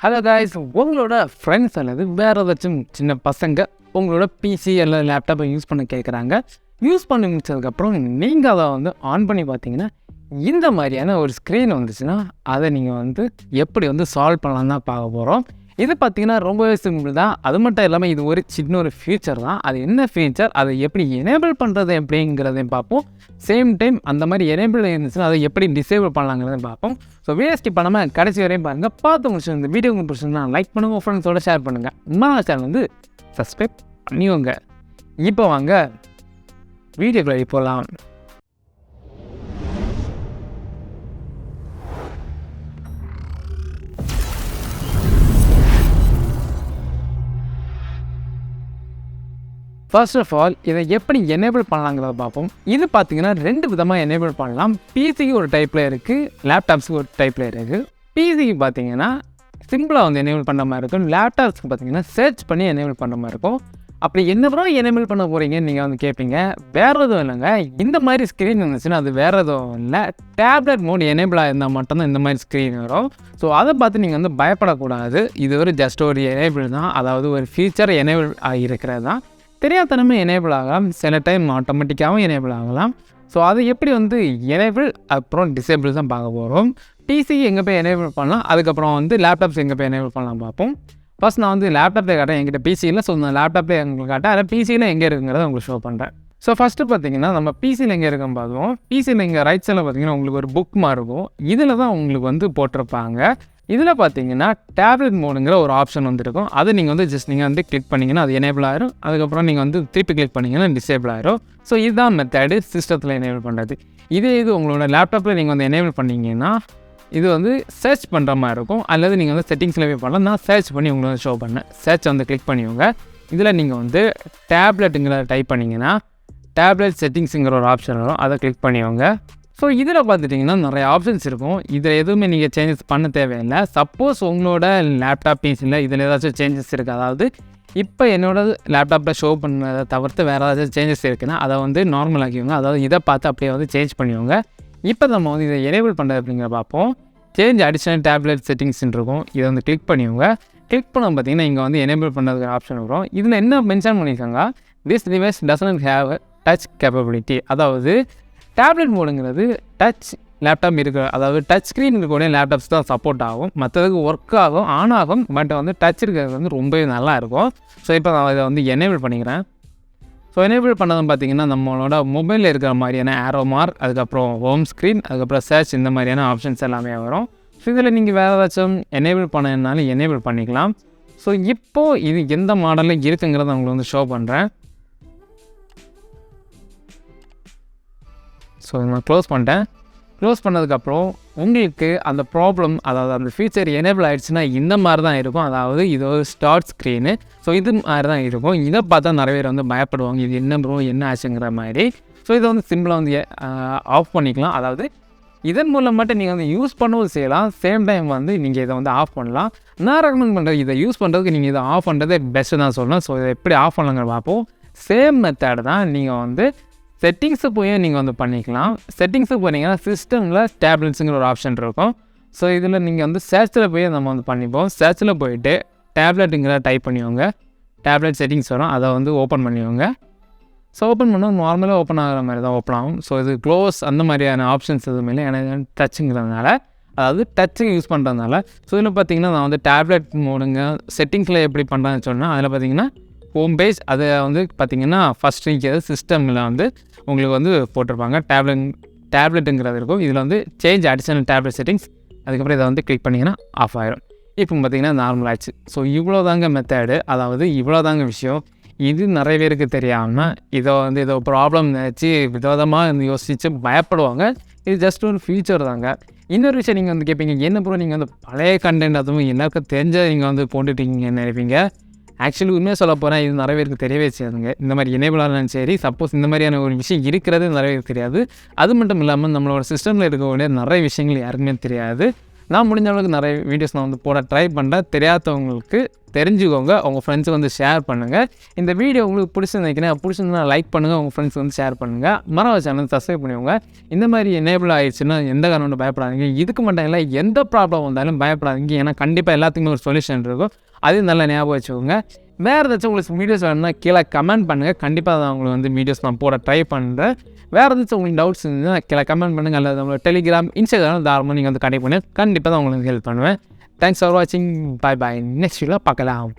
Hello guys, உங்களோட friends அல்லது வேறு ஏதாச்சும் சின்ன பசங்க உங்களோட பிசி அல்லது லேப்டாப்பை யூஸ் பண்ண கேட்குறாங்க. யூஸ் பண்ணி முடிச்சதுக்கப்புறம் நீங்கள் அதை ஆன் பண்ணி பார்த்தீங்கன்னா இந்த மாதிரியான ஒரு ஸ்க்ரீன் வந்துச்சுன்னா அதை நீங்கள் எப்படி சால்வ் பண்ணலாம் தான் பார்க்க போகிறோம். இது பார்த்திங்கன்னா ரொம்பவே சிம்பிள் தான். அது மட்டும் இல்லாமல் இது ஒரு சின்ன ஒரு ஃபீச்சர் தான். அது என்ன ஃபீச்சர், அதை எப்படி எனேபிள் பண்ணுறது எப்படிங்கிறதையும் பார்ப்போம். சேம் டைம் அந்த மாதிரி எனேபிள் இருந்துச்சுன்னா அதை எப்படி டிசேபிள் பண்ணலாங்கிறதையும் பார்ப்போம். ஸோ வீடியோ ஸ்கிப் பண்ணாமல் கடைசி வரையும் பாருங்கள். பார்த்து முடிச்சு இந்த வீடியோ உங்களுக்கு பிடிச்சிருந்தா லைக் பண்ணுங்கள், உங்கள் ஃப்ரெண்ட்ஸோட ஷேர் பண்ணுங்கள். நம்ம சேனல் சப்ஸ்கிரைப் பண்ணிவோங்க. இப்போ வாங்க வீடியோக்குள்ளே போகலாம். ஃபர்ஸ்ட் ஆஃப் ஆல் இதை எப்படி எனேபிள் பண்ணலாங்கிறத பார்ப்போம். இது பார்த்தீங்கன்னா ரெண்டு விதமாக எனேபிள் பண்ணலாம். பிசிக்கு ஒரு டைப்பில் இருக்குது, லேப்டாப்ஸுக்கு ஒரு டைப்பில் இருக்குது. பிசிக்கு பார்த்தீங்கன்னா சிம்பிளாக எனேபிள் பண்ணுற மாதிரி இருக்கும். லேப்டாப்ஸ்க்கு பார்த்தீங்கன்னா சர்ச் பண்ணி எனேபிள் பண்ணுற மாதிரி இருக்கும். அப்படி என்ன எனேபிள் பண்ண போகிறீங்கன்னு நீங்கள் கேட்பீங்க. வேறு எதுவும் இல்லைங்க, இந்த மாதிரி ஸ்க்ரீன் இருந்துச்சுன்னா அது வேறு எதுவும் இல்லை, டேப்லெட் மோட் எனேபிளாக இருந்தால் மட்டும்தான் இந்த மாதிரி ஸ்க்ரீன் வரும். ஸோ அதை பார்த்து நீங்கள் பயப்படக்கூடாது. இது ஒரு ஜஸ்ட் ஒரு எனேபிள் தான், அதாவது ஒரு ஃபீச்சர் எனேபிள் ஆகியிருக்கிறது தான். தெரியாதனமே எனேபிள் ஆகலாம், சில டைம் ஆட்டோமேட்டிக்காகவும் எனேபிள் ஆகலாம். ஸோ அது எப்படி எனேபிள் அப்புறம் டிசேபிள் தான் பார்க்க போகிறோம். பிசி எங்கே போய் எனேபிள் பண்ணலாம், அதுக்கப்புறம் லேப்டாப்ஸ் எங்கே போய் எனேபிள் பண்ணலாம் பார்ப்போம். ஃபஸ்ட் நான் லேப்டாப்பில் காட்டேன், என்கிட்ட பிசி இல்லை. ஸோ நான் லேப்டாப்பில் எங்களுக்கு காட்டேன், அதில் பிசியில் எங்கே இருக்குங்கிறத உங்களுக்கு ஷோ பண்ணுறேன். ஸோ ஃபஸ்ட்டு பார்த்தீங்கன்னா நம்ம பிசியில் எங்கே இருக்குன்னு பார்த்துவோம். பிசியில் இங்கே ரைட் சைடில் பார்த்தீங்கன்னா உங்களுக்கு ஒரு புக் மாதிரி இருக்கும். இதில் தான் உங்களுக்கு போட்டிருப்பாங்க. இதில் பார்த்தீங்கன்னா டேப்லெட் மோடுங்கிற ஒரு ஆப்ஷன் வந்துருக்கும். அதை நீங்கள் ஜஸ்ட் நீங்கள் கிளிக் பண்ணிங்கன்னா அது எனேபிள் ஆயிரும். அதுக்கப்புறம் நீங்கள் திருப்பி கிளிக் பண்ணிங்கன்னா டிசேபிள் ஆயிரும். ஸோ இதுதான் மெத்தடு சிஸ்டத்தில் எனேபிள் பண்ணுறது. இது உங்களோட லேப்டாப்பில் நீங்கள் எனேபிள் பண்ணிங்கன்னா இது சர்ச் பண்ணுற மாதிரி இருக்கும். அல்லது நீங்கள் செட்டிங்ஸில் போய் பண்ணலாம். நான் சர்ச் பண்ணி உங்களுக்கு ஷோ பண்ணேன். சர்ச் கிளிக் பண்ணிவிங்க. இதில் நீங்கள் டேப்லெட்டுங்கிற டைப் பண்ணிங்கன்னா டேப்லெட் செட்டிங்ஸுங்கிற ஒரு ஆப்ஷன் வரும், அதை கிளிக் பண்ணிவிங்க. ஸோ இதில் பார்த்துட்டிங்கன்னா நிறைய ஆப்ஷன்ஸ் இருக்கும். இதில் எதுவுமே நீங்கள் சேஞ்சஸ் பண்ண தேவையில்லை. சப்போஸ் உங்களோட லேப்டாப் பிசியில் இதில் ஏதாச்சும் சேஞ்சஸ் இருக்குது, அதாவது இப்போ என்னோட லேப்டாப்பில் ஷோ பண்ணுறதை தவிர்த்து வேறு ஏதாச்சும் சேஞ்சஸ் இருக்குன்னா அதை நார்மல் ஆக்கிவிங்க. அதாவது இதை பார்த்து அப்படியே சேஞ்ச் பண்ணிவிங்க. இப்போ நம்ம இதை எனேபிள் பண்ணுறது அப்படிங்கிற பார்ப்போம். சேஞ்ச் அடிஷ்னல் டேப்லெட் செட்டிங்ஸ்ன்னு இருக்கும். இதை கிளிக் பண்ணிவிங்க. கிளிக் பண்ண பார்த்தீங்கன்னா இங்கே எனேபிள் பண்ணுறதுக்கு ஆப்ஷன் வரும். இதில் என்ன மென்ஷன் பண்ணியிருக்காங்க, this device doesn't have touch capability. அதாவது டேப்லெட் மோடுங்கிறது டச் லேப்டாப் இருக்கிற, அதாவது டச் ஸ்க்ரீன் இருக்கக்கூடிய லேப்டாப்ஸ் தான் சப்போர்ட் ஆகும். மற்றதுக்கு ஒர்க் ஆகும், ஆன் ஆகும். பட் டச் இருக்கிறது ரொம்பவே நல்லா இருக்கும். ஸோ இப்போ நான் இதை எனேபிள் பண்ணிக்கிறேன். ஸோ எனேபிள் பண்ணதும் பார்த்தீங்கன்னா நம்மளோட மொபைலில் இருக்கிற மாதிரியான ஆரோ மார்க், அதுக்கப்புறம் ஹோம் ஸ்க்ரீன், அதுக்கப்புறம் சர்ச், இந்த மாதிரியான ஆப்ஷன்ஸ் எல்லாமே வரும். ஸோ இதில் நீங்கள் வேறு ஏதாச்சும் எனேபிள் பண்ணனாலும் எனேபிள் பண்ணிக்கலாம். ஸோ இப்போது இது எந்த மாடலில் இருக்குங்கிறத உங்களுக்கு ஷோ பண்ணுறேன். ஸோ நான் க்ளோஸ் பண்ணிட்டேன். க்ளோஸ் பண்ணதுக்கப்புறம் உங்களுக்கு அந்த ப்ராப்ளம், அதாவது அந்த ஃபீச்சர் எனேபிள் ஆகிடுச்சுன்னா இந்த மாதிரி தான் இருக்கும். அதாவது இது ஒரு ஸ்டார்ட் ஸ்க்ரீனு. ஸோ இது மாதிரி தான் இருக்கும். இதை பார்த்தா நிறைய பேர் பயப்படுவாங்க, இது என்ன ப்ரோ என்ன ஆச்சுங்கிற மாதிரி. ஸோ இதை சிம்பிளாக ஆஃப் பண்ணிக்கலாம். அதாவது இதன் மூலம் மட்டும் நீங்கள் யூஸ் பண்ணவும் செய்யலாம். சேம் டைம் நீங்கள் இதை ஆஃப் பண்ணலாம். நான் ரெக்கமெண்ட் பண்ணுறது இதை யூஸ் பண்ணுறதுக்கு நீங்கள் இதை ஆஃப் பண்ணுறதே பெஸ்ட்டு தான் சொல்லணும். ஸோ இதை எப்படி ஆஃப் பண்ணலாங்க பார்ப்போம். சேம் மெத்தட் தான். நீங்கள் செட்டிங்ஸு போய் நீங்கள் பண்ணிக்கலாம். செட்டிங்ஸுக்கு போனீங்கன்னா சிஸ்டமில் டேப்லெட்ஸுங்கிற ஒரு ஆப்ஷன் இருக்கும். ஸோ இதில் நீங்கள் சர்ச்சில் போய் நம்ம பண்ணிப்போம். சர்ச்சில் போயிட்டு டேப்லெட்டுங்கிற டைப் பண்ணிவோங்க. டேப்லெட் செட்டிங்ஸ் வரும், அதை ஓப்பன் பண்ணிவோங்க. ஸோ ஓப்பன் பண்ணால் நார்மலாக ஓப்பன் ஆகிற மாதிரி தான் ஓப்பன் ஆகும். ஸோ இது க்ளோஸ் அந்த மாதிரியான ஆப்ஷன்ஸ் எதுவுமே இல்லை, எனக்கு டச்சுங்கிறதுனால, அதாவது டச்சு யூஸ் பண்ணுறதுனால. ஸோ இதில் பார்த்தீங்கன்னா நான் டேப்லெட் மோடுங்க செட்டிங்ஸில் எப்படி பண்ணுறேன்னு சொன்னால் அதில் பார்த்தீங்கன்னா ஹோம் பேஜ், அதை பார்த்திங்கன்னா ஃபஸ்ட் இருக்கிறது சிஸ்டமில் உங்களுக்கு போட்டிருப்பாங்க டேப்லெட்டுங்கிறது இருக்கும். இதில் சேஞ்ச் அடிஷனல் டேப்லெட் செட்டிங்ஸ், அதுக்கப்புறம் இதை கிளிக் பண்ணிங்கன்னா ஆஃப் ஆகிடும். இப்போ பார்த்திங்கன்னா நார்மல் ஆச்சு. ஸோ இவ்வளோ தாங்க மெத்தடு, அதாவது இவ்வளோ தாங்க விஷயம். இது நிறைய பேருக்கு தெரியாமல் ஏதோ ப்ராப்ளம் நினச்சி விதவிதமாக யோசித்து பயப்படுவாங்க. இது ஜஸ்ட் ஒரு ஃபியூச்சர் தாங்க. இன்னொரு விஷயம் நீங்கள் கேட்பீங்க, என்ன ப்ரோ நீங்கள் பழைய கண்டென்ட் அதுவும் எல்லாருக்கும் தெரிஞ்ச நீங்கள் போட்டுட்டீங்கன்னு நினைப்பீங்க. ஆக்சுவலி உண்மையாக சொல்ல போகிறேன், இது நிறைய பேருக்கு தெரியவே செய்யாதுங்க. இந்த மாதிரி எனேபிள் ஆனாலும் சரி, சப்போஸ் இந்த மாதிரியான ஒரு விஷயம் இருக்கிறது நிறைய பேருக்கு தெரியாது. அது மட்டும் இல்லாமல் நம்மளோட சிஸ்டமில் இருக்கக்கூடிய நிறைய விஷயங்கள் யாருக்குமே தெரியாது. நான் முடிஞ்ச அளவுக்கு நிறைய வீடியோஸ் நான் போட ட்ரை பண்ணுறேன். தெரியாதவங்களுக்கு தெரிஞ்சுக்கோங்க. உங்கள் ஃப்ரெண்ட்ஸுக்கு வந்து ஷேர் பண்ணுங்கள். இந்த வீடியோ உங்களுக்கு பிடிச்சிருந்தா லைக் பண்ணுங்கள், உங்கள் ஃப்ரெண்ட்ஸ் வந்து ஷேர் பண்ணுங்கள். மறக்காம சேனல் சப்ஸ்கிரைப் பண்ணிக்கோங்க. இந்த மாதிரி எனேபிள் ஆயிடுச்சுன்னா எந்த காரணம் பயப்படாதீங்க. இதுக்கு மட்டும் இல்லை, எந்த ப்ராப்ளம் வந்தாலும் பயப்படாதீங்க. ஏன்னா கண்டிப்பாக எல்லாத்துக்குமே ஒரு சொல்யூஷன் இருக்கும். அதையும் நல்லா ஞாபகம் வச்சுக்கோங்க. வேறு ஏதாச்சும் உங்களுக்கு வீடியோஸ் வேணும்னா கீழே கமெண்ட் பண்ணுங்கள். கண்டிப்பாக தான் உங்களுக்கு வந்து வீடியோஸ் நான் போட ட்ரை பண்ணுறேன். வேறு ஏதாச்சும் உங்களுக்கு டவுட்ஸ் இருந்ததுன்னா கீழே கமெண்ட் பண்ணுங்கள். அல்லது நம்மளோட டெலிகிராம், இன்ஸ்டாகிராம் தாராளமாக நீங்கள் வந்து கனெக்ட் பண்ணி கண்டிப்பாக தான் உங்களுக்கு ஹெல்ப் பண்ணுவேன். தேங்க்ஸ் ஃபார் வாட்சிங். பாய் பாய். நெக்ஸ்ட் வீடியோவில் பார்க்கலாம்.